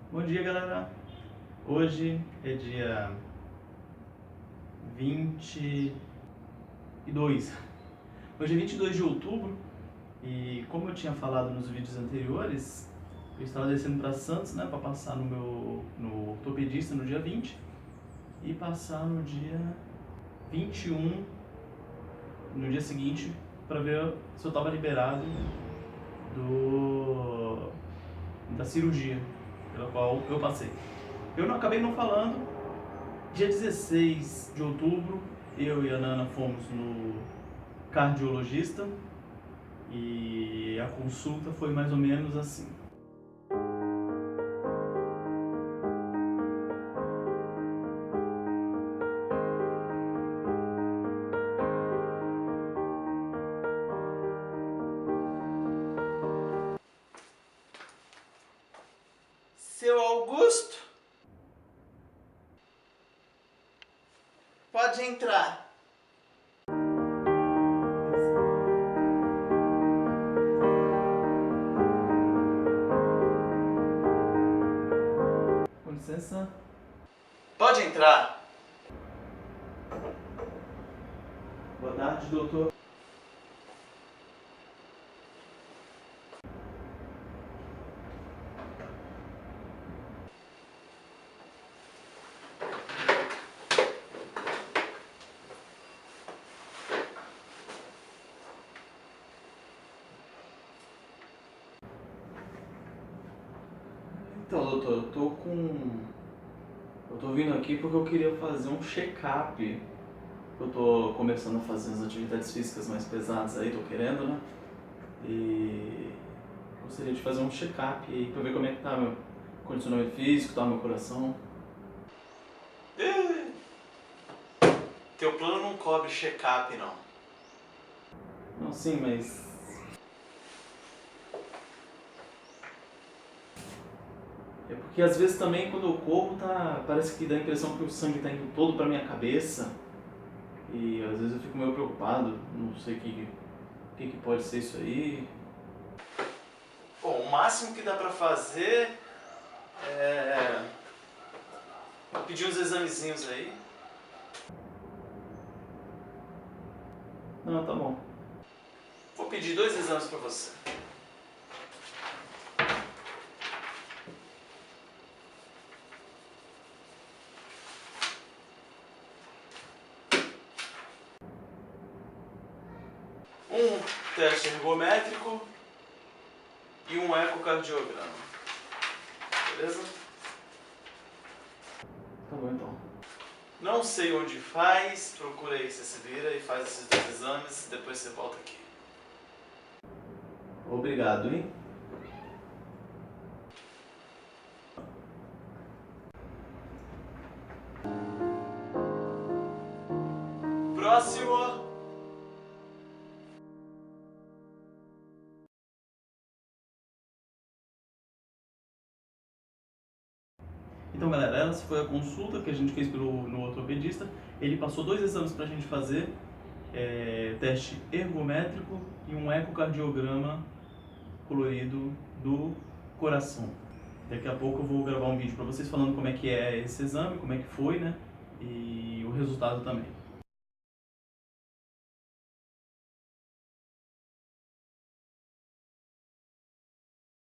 Bom dia, galera! Hoje é dia 22. Hoje é 22 de outubro e, como eu tinha falado nos vídeos anteriores, eu estava descendo para Santos, né, para passar no ortopedista no dia 20 e passar no dia 21, no dia seguinte, para ver se eu estava liberado da cirurgia pela qual eu passei. Eu acabei não falando. Dia 16 de outubro, eu e a Nana fomos no cardiologista e a consulta foi mais ou menos assim. Seu Augusto, pode entrar. Com licença. Pode entrar. Boa tarde, doutor. Então, doutor, eu tô vindo aqui porque eu queria fazer um check-up. Eu tô começando a fazer as atividades físicas mais pesadas aí, tô querendo, né? E gostaria de fazer um check-up aí pra ver como é que tá meu condicionamento físico, tá meu coração. Teu plano não cobre check-up, não. Não, sim, mas... É porque às vezes também quando eu corro, parece que dá a impressão que o sangue tá indo todo pra minha cabeça. E às vezes eu fico meio preocupado, não sei o que pode ser isso aí. Bom, o máximo que dá pra fazer é pedir uns examezinhos aí. Não, tá bom. Vou pedir 2 exames pra você. Um teste ergométrico e um ecocardiograma. Beleza? Tá bom então. Não sei onde faz, procura aí, você se vira e faz esses 2 exames, depois você volta aqui. Obrigado, hein? Próximo! Então, galera, essa foi a consulta que a gente fez no ortopedista. Ele passou 2 exames pra gente fazer, teste ergométrico e um ecocardiograma colorido do coração. Daqui a pouco eu vou gravar um vídeo pra vocês falando como é que é esse exame, como é que foi, né? E o resultado também.